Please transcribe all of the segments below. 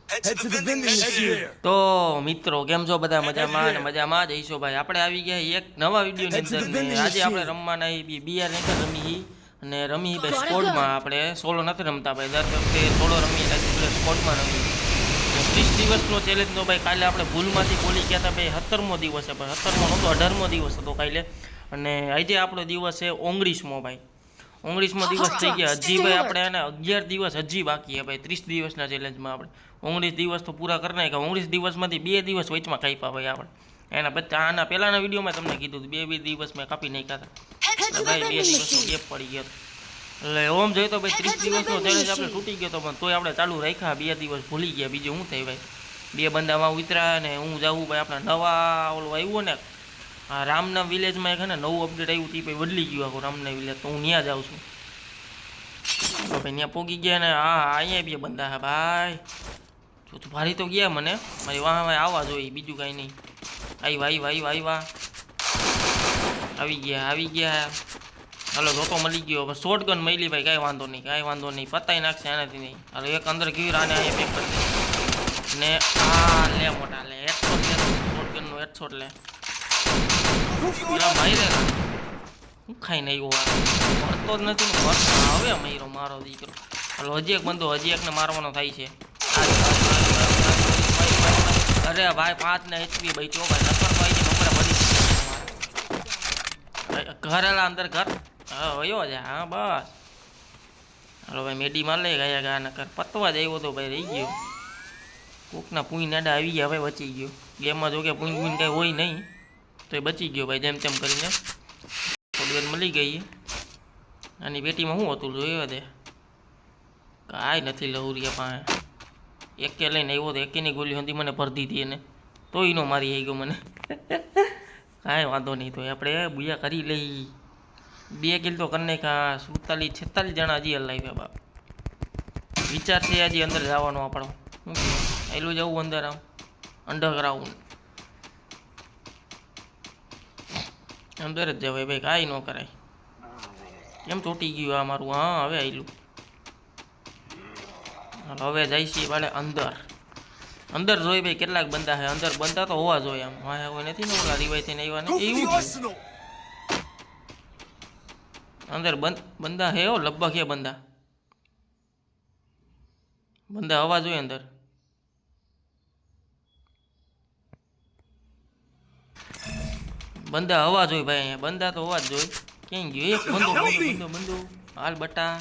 Head to the vending machine. તો મિત્રો કેમ છો બધા મજામાં અને મજામાં જ હશો ભાઈ આપણે આવી ગયા એક નવા વિડીયોની અંદર ને આજે આપણે રમવાના બીઆર નેટર રમી અને રમી ભાઈ સ્કોડમાં આપણે સોલો નથી રમતા ભાઈ દર વખતે સોલો રમીએ એટલે સ્કોડમાં રમી 30 દિવસનો ચેલેન્જનો ભાઈ કાલે આપણે ભૂલમાંથી બોલી ગયા હતા ભાઈ 17મો દિવસ છે ભાઈ 17મો નહોતો 18મો દિવસ હતો કાલે અને આજે આપણો દિવસ છે 19મો ભાઈ 19મો દિવસ થઈ ગયા હજી ભાઈ આપણે એને 11 દિવસ હજી બાકી છે ભાઈ 30 દિવસના ચેલેન્જમાં આપણે 19 દિવસ તો પૂરા કરી નાખ્યા 19 દિવસમાંથી 2 દિવસ વચમાં કાપ્યા ભાઈ આપણે એના પછી આના પહેલાના વિડીયોમાં તમને કીધું હતું 2 દિવસ મેં કાપી નાખ્યા હતા ભાઈ 2 દિવસનો ગેપ પડી ગયો એટલે ઓમ જોઈએ તો ભાઈ 30 દિવસનો ચેલેન્જ આપણે તૂટી ગયો તો પણ તોય આપણે ચાલુ રાખ્યા 2 દિવસ ભૂલી ગયા બીજું શું થાય ભાઈ 2 બંદામાં ઉતર્યા ને હું જાઉં ભાઈ આપણે નવા ઓલું આવ્યું ને આ રામના વિલેજમાં એક છે ને નવું અપડેટ આવ્યું તે ભાઈ બદલી ગયું આખું રામના વિલેજ તો હું ત્યાં જાઉં છું તો ભાઈ ત્યાં પોગી ગયા ને હા અહીંયા 2 બંદા હા ભાઈ તો ભારી તો ગયા મને મારી વાહ આવવા જોઈએ બીજું કાંઈ નહીં આવ્યા આવી ગયા હાલો જોતો મળી ગયો શોર્ટ ગન મળી ભાઈ કાંઈ વાંધો નહીં પતાઈ નાખશે આનાથી નહીં હાલો એક અંદર કેવી રાને અહીંયા પેક કરી દે ને આ લે મોટા લે હેડશોટ લે શોર્ટ ગનનો હેડશોટ લે પેલા મારી રે હું ખાઈને આવ્યો મળતો જ નથી ને હવે મયરો મારો દીકરો હાલો હજી એક બંદો હજી એકને મારવાનો થાય છે અરે ભાઈ 5 ને HP બચ્યો ભાઈ નકર ભાઈ નંબર ભરી ઘર આલા અંદર ઘર હા વયો જા હા બસ હાલો ભાઈ મેડી માર લે ગયા નકર પતવા જ આવ્યો તો ભાઈ રહી ગયો કોકના પૂઈ નાડા આવી ગયા ભાઈ બચી ગયો ગેમમાં જો કે પૂઈ કાંઈ હોય નહીં તો એ બચી ગયો ભાઈ જેમ તેમ કરીને થોડી વાર મળી ગઈ આની પેટીમાં શું હતું જોયો દે કાંઈ નથી લહુરિયા પાસે એકે લઈને આવ્યો તો એકેની ગોલી હતી મને ભરતી હતી એને તોય નો મારી આવી ગયો મને કાંઈ વાંધો નહીં તો આપણે બુયા કરી લઈ 2 કિલ તો કરી નાખ્યા 47 જણા હજી હલાવ્યા બાપ વિચાર છે હજી અંદર જવાનો આપણો એલું જવું અંદર આમ અંડરગ્રાઉન્ડ અંદર જ જવાય ભાઈ કાંઈ ન કરાય કેમ તૂટી ગયું આ મારું હા હવે આવેલું હવે જાય છે ભાડે અંદર જોઈ ભાઈ કેટલાક બંદા છે અંદર બંદા તો હોવા જોઈએ આમ હા કોઈ નથી ને ઓલા રિવાઈ થઈને આવ્યા ને એવું અંદર બંદા હે હો લગભગ હે બંદા હવા જોઈએ અંદર બંદા હવા જોઈએ ભાઈ અહીંયા બંદા તો હોવા જ જોઈએ ક્યાં ગયો એક બંદો હાલ બટા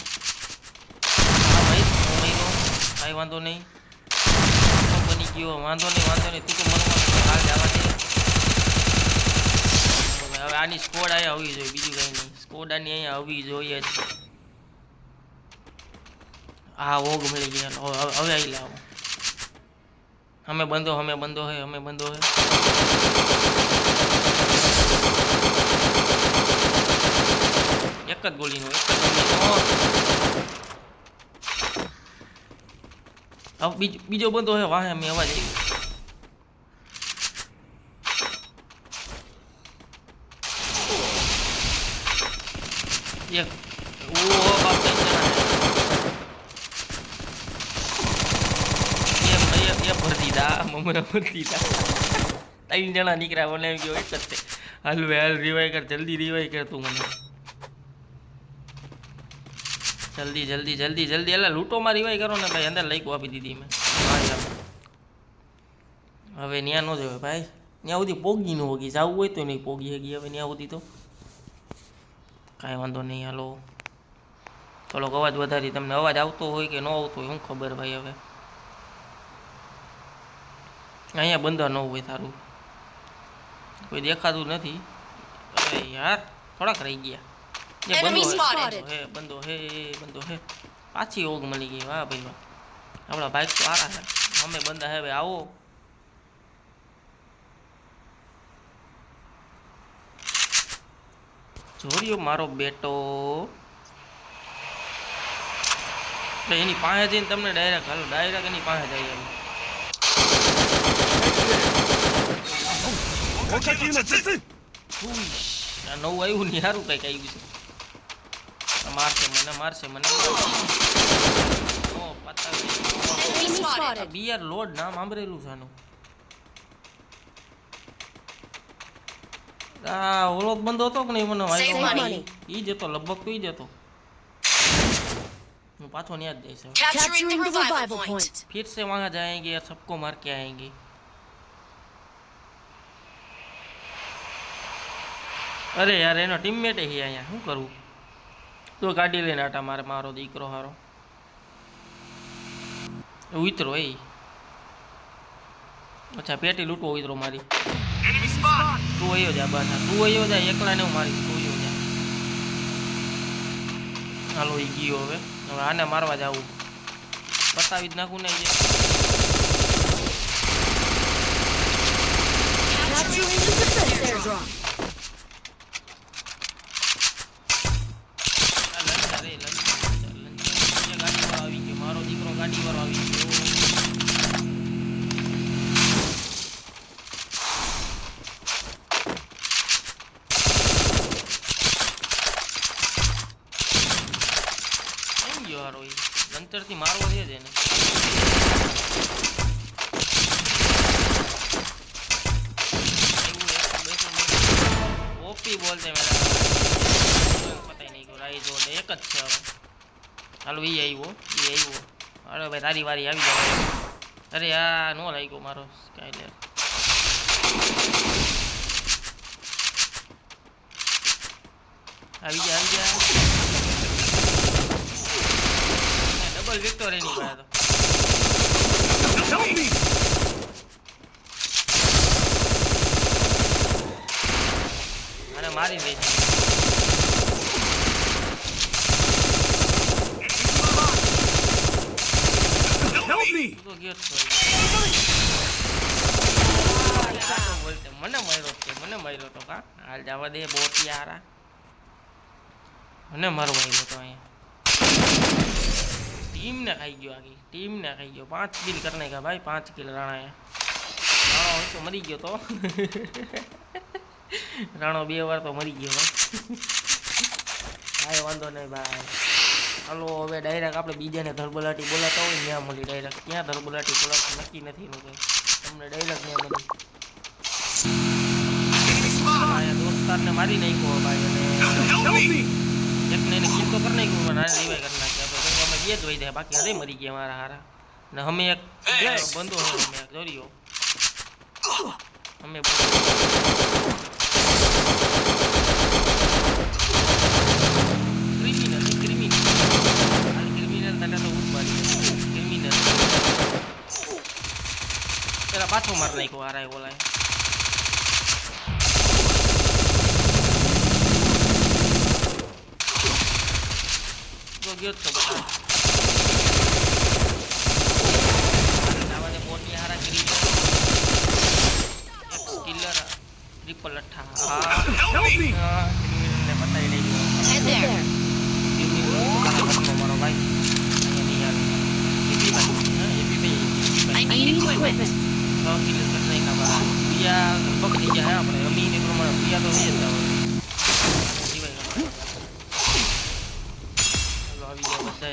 કાંઈ વાંધો નહીં બની ગયો વાંધો નહીં તું તો મને હાલ જવા દે હવે આની સ્કોડ અહીંયા આવવી જોઈએ બીજું કાંઈ નહીં સ્કોડ આની અહીંયા આવવી જોઈએ જ હા ઓગ મળી ગયા હવે આવી લાવો અમે બંધો હે એક જ ગોળીનો બીજો બંધો હે વાહે મેં અવાજ આવ્યો એક ઓ બાપ એ ભરી દીધા મમ્મીને ભરી દીધા 3 જણા નીકળ્યા મને એમ ગયો એક જ તે હાલ રિવાઈ કર જલ્દી રિવાઈ કર તું મને જલ્દી એટલે લૂંટોમાં રિવાઈ કરો ને ભાઈ અંદર લાઈકો આપી દીધી મેં હવે ત્યાં ન જવાય ભાઈ ત્યાં સુધી પોગી ન હોગી જવું હોય તો નહીં પોગી હગી હવે ત્યાં સુધી તો કાંઈ વાંધો નહીં હાલો થોડોક અવાજ વધારી તમને અવાજ આવતો હોય કે ન આવતો હોય શું ખબર ભાઈ હવે અહીંયા બંધા ન હોય સારું કોઈ દેખાતું નથી અરે યાર થોડાક રહી ગયા બંધો હે પાછી ઓગ મળી ગઈ વાહ ભાઈ વાહ આપણા બાઈક તો સારા છે અમે બંધા હે ભાઈ આવો જોરિયો મારો બેટો એની પાસે જઈને તમને ડાયરેક્ટ એની પાસે જઈએ નવું આવ્યું ને સારું કંઈક આવ્યું છે મારશે મને Enemy spotted. બીઆર લોડ નામ સાંભળેલું છે આનું. આ ઓલો બંધો હતો કે નહીં મને Save વાયરો money. ઈ જ હતો લગભગ તો ઈ જ હતો. હું પાછો ન્યા જ જઈશ હવે. Capturing the revival point. फिर से वहां जाएंगे और सबको मार के आएंगे. अरे यार एनो टीममेट ही आया શું કરું તો ગાડી લઈને આટા મારે મારો દીકરો હારો ઉતરો એ અચ્છા પેટી લૂંટવો ઉતરો મારી તું આયો જા બાના તું આયો જા એકલા ને હું મારી તું આયો જા હાલો ઈ ગયો હવે હવે આને મારવા જાવું બતાવી જ નાખું ને જે Capturing the defense airdrop. આવી ગયો મારો દીકરો ગાડી વાળો આવી ગયો કેમ ગયો હારો ઈ લંતરથી મારવો છે જ એને ઓપી બોલતે મેરા પતા નહીં ગયો રાઈ જો એક જ છે હવે હાલો ઈ આવ્યો અરે ભાઈ તારી વારી આવી જાય અરે આ નો લાગ્યો મારો સ્કાયલેર આવી જા ડબલ વિક્ટર એની પાસે તો Help me! અને મારી દે છે Help me! તો ગયો તો બોલતે મને માર્યો તો કા હાલ જવા દે બોટિયારા મને મારવા આવ્યો તો અહીંયા ટીમ ને ખાઈ ગયો 5 કિલ કરને કા ભાઈ 5 કિલ રાણા રાણો તો મરી ગયો તો રાણો 2 વાર તો મરી ગયો ભાઈ વાંધો નહીં ભાઈ હાલો હવે ડાયરેક્ટ આપણે બીજાને ધરબલાટી બોલાતા હોય ત્યાં મળી ડાયરેક્ટ ક્યાં ધરબલાટી બોલાવતા નક્કી નથી એનું કંઈ તમને ડાયરેક્ટ ત્યાં મળી અહીંયા દોસ્તારને મારી નાખ્યો ભાઈ અને Help me! એકને એને કિલ તો કરી નાખ્યું પણ આને રિવાઈ કરી નાખ્યા તો અમે બે જ વહી જાય બાકી હરે મરી ગયા મારા હારા ને અમે એક બંધો હોય અમે એક જોરિયો અમે ક્રિમિનલ તને તો ઉઠવાની ક્રિમિનલ પેલા પાછો માર નાખ્યો હારાય ઓલાય ગયો તો બતા મોટી હારા ગરી એક સ્કિલર ટ્રિપલ 8 Help me! ને પતાઈ લઈ ગયો Head there. મારો ભાઈ નહીં યાર I need equipment. તો કિલ કરને કા બા ભૈયા પકડી ગયા આપણે અમી ને પ્રમાણે ભૈયા તો નહીં જતા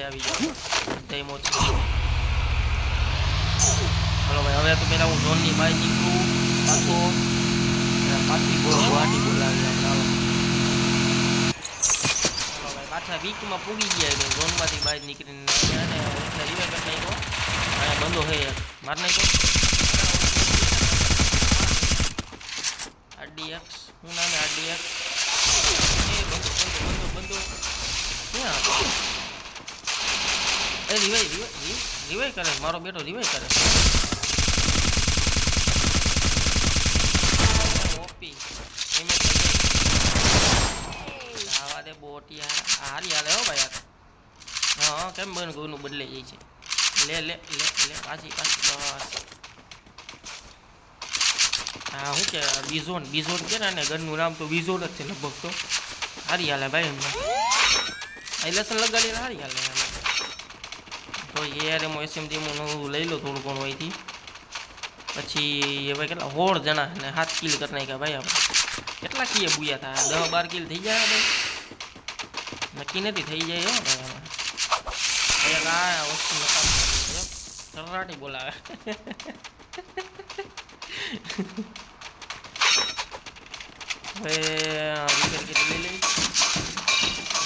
આવી જાવ બધા મોજ હાલો ભાઈ હવે તો પેલા હું ઝોનની બહાર નીકળું પાછી ગુવાહાટી બોલાવી હાલો ભાઈ પાછા વીકમાં પૂગી ગયા તો ઝોનમાંથી બહાર નીકળીને અને એટલે રિવાઈ કરી નાખ્યો અને બંધો હે માર નાખ્યો RDX હું નામે RDX એ બંધો ક્યાં એ રિવાઈ કરે મારો બેટો રિવાઈ કરે ઓપી એમે આવા દે બોટિયા હારી હાલે હો ભાઈ હા કેમ બન ગોનું બદલે જાય છે લે પાછી બસ હા હું કે બીઝોન કે ને ગનનું નામ તો બીઝોન જ છે લગભગ તો હારી હાલે ભાઈ એમને આ લેસન લગાડી હારી હાલે તો યાર એમ SMG હું લઈ લો થોડું ઘણું અહીંથી પછી હવે કેટલા 16 જણા ને 7 કિલ કરી નાખ્યા ભાઈ આપણે કેટલા કીએ બુયા થાય 10-12 કિલ થઈ જાય ભાઈ નક્કી નથી થઈ જાય હો ભાઈ આ વસ્તુ નકામ સરાટી બોલાવે હવે વિકેટ કેટલી લઈ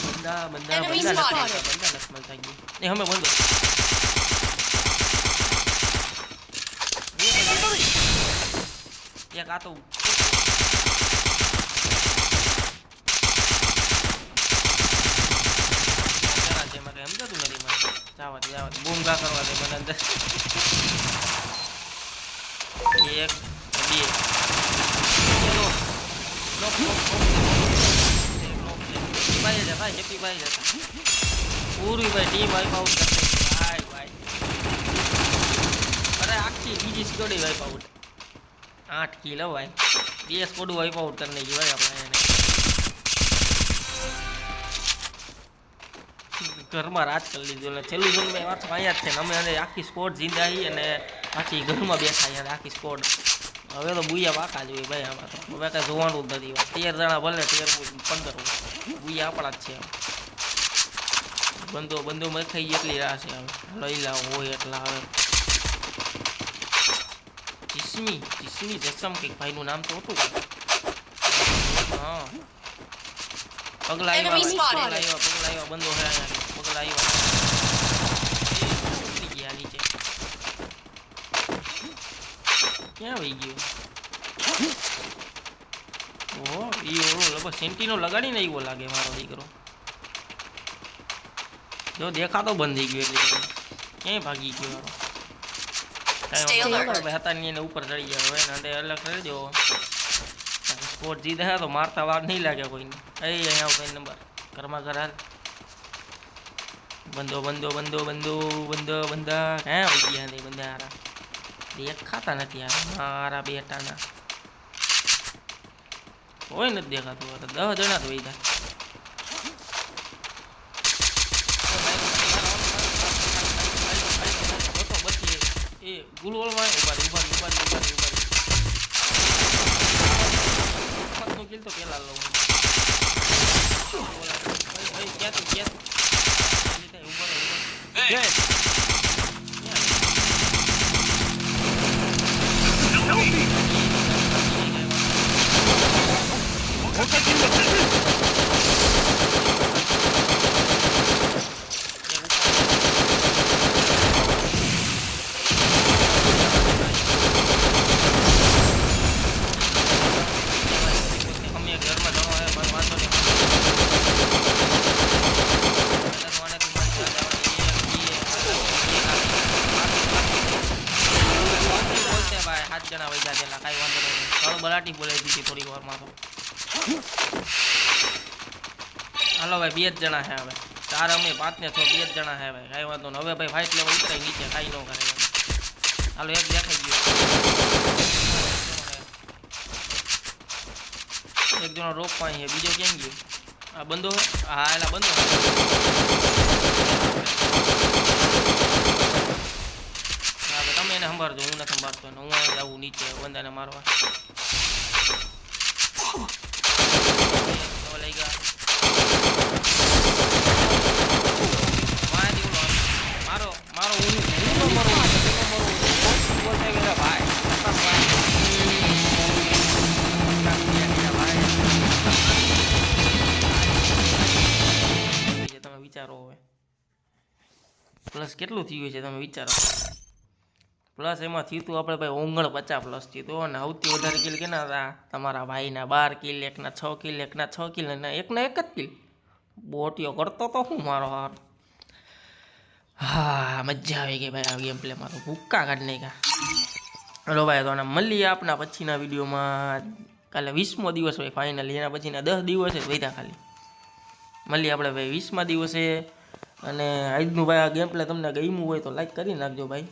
બંદા બંદા Enemy બંદા spotted. બંદા લક્ષ્મણ થઈ ગઈ એ હમે બંધો એક આ તો સમજાતું નથી મને જાવા દે બૂમ ગા કરવા દે મને અંદર એક બે ચલો લોક ભાઈ જા ભાઈ હેપી ભાઈ જા પૂરી ભાઈ ટીમ વાઇપ આઉટ કરશે ભાઈ ભાઈ અરે આખી બીજી સ્કોડી વાઇપ આઉટ 8 કિલ ભાઈ બે સ્કોડ વાઇપ આઉટ કરને की भाई આપણે એને ઘરમાં રાજ કરી લીધું એટલે છેલ્લું જોન મેં વાત અહીંયા જ છે ને અમે અને આખી સ્કોડ જીંદા આવી અને પાછી ઘરમાં બેઠા અહીંયા આખી સ્કોડ હવે તો બુયા પાકા જ હોય ભાઈ આમાં તો હવે કાંઈ જોવાનું જ નથી 13 જણા ભલે 13 15 બુયા આપણા જ છે બંધો મેં ખાઈ એટલી રાહ છે હવે લઈ લાવો હોય એટલા હવે જીસ્મી જસમ કંઈક ભાઈનું નામ તો હતું હા પગલા આવ્યા બંધો હે પગલા આવ્યા ઉતરી ગયા નીચે ક્યાં વહી ગયો ઓહો ઈ લગભગ સેન્ટીનો લગાડીને આવ્યો લાગે મારો દીકરો જો દેખાતો બંધ થઈ ગયો એટલે ક્યાંય ભાગી ગયો મારો હતા ની એને ઉપર ચડી ગયા હવે ને અલગ કરી દો સ્કોર જીતે હે તો મારતા વાર નહીં લાગે કોઈને અહીંયા આવ કઈ નંબર ઘરમાં ઘર હાલ બંધા હે વહી ગયા નહીં બંધા હારા દેખાતા નથી યાર મારા બેટાના કોઈ નથી દેખાતું 10 જણા તો વહી એ ગુલવલમાં ઉભા કિલ તો પેલા લઉં ક્યાં Help me! જણા વૈજા દેલા કાંઈ વાંધો નહીં થોડું બલાટી બોલાવી દીધી થોડી વારમાં તો હાલો ભાઈ 2 જ જણા છે હવે 4 અમે 5 ને 6 2 જ જણા છે ભાઈ કાંઈ વાંધો નહીં હવે ભાઈ ફાઇટ લેવલ ઉતરાય નીચે કાંઈ ન કરે હાલો એક દેખાઈ ગયો એક જણો રોક પાણી છે બીજો ક્યાં ગયો આ બંધો હા એલા બંધો તમે એને સંભાળજો હું નથી સંભાળતો હું અહીંયા જાઉં નીચે બંદાને મારવા લઈ ગયા મારો હું ભાઈ તમે વિચારો હવે પ્લસ કેટલું થયું છે તમે વિચારો પ્લસ એમાં થયું હતું આપણે ભાઈ 49 પ્લસ થયું હતું અને સૌથી વધારે કિલ કેના હતા તમારા ભાઈના 12 કિલ એકના 6 કિલ એકના 6 કિલ અને એકના 1 જ કિલ બોટીઓ કરતો તો હું મારો હાર હા મજા આવી ગઈ ભાઈ આ ગેમ પ્લેમાં તો ભૂક્કા કાઢી નાખ્યા હલો ભાઈ તો મળીએ આપણા પછીના વિડીયોમાં કાલે 20મો દિવસ હોય ફાઇનલી એના પછીના 10 દિવસ જ વધ્યા ખાલી મળીએ આપણે ભાઈ 20મા દિવસે અને આજનું ભાઈ આ ગેમ પ્લે તમને ગમ્યું હોય તો લાઈક કરી નાખજો ભાઈ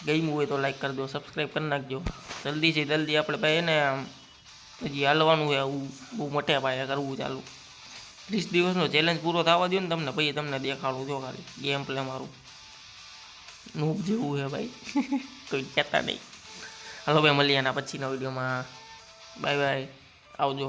ગમ્યું હોય તો લાઈક કરી દો સબસ્ક્રાઈબ કરી નાખજો જલ્દીથી જલ્દી આપણે ભાઈ એને હજી હાલવાનું છે આવું બહુ મોટે પાયે કરવું ચાલુ 30 દિવસનો ચેલેન્જ પૂરો થવા દો ને તમને પછી તમને દેખાડું જો ખાલી ગેમ પ્લે મારું નૂબ જેવું છે ભાઈ કોઈ કહેતા નહીં હાલો ભાઈ મળીએ એના પછીના વિડીયોમાં બાય બાય આવજો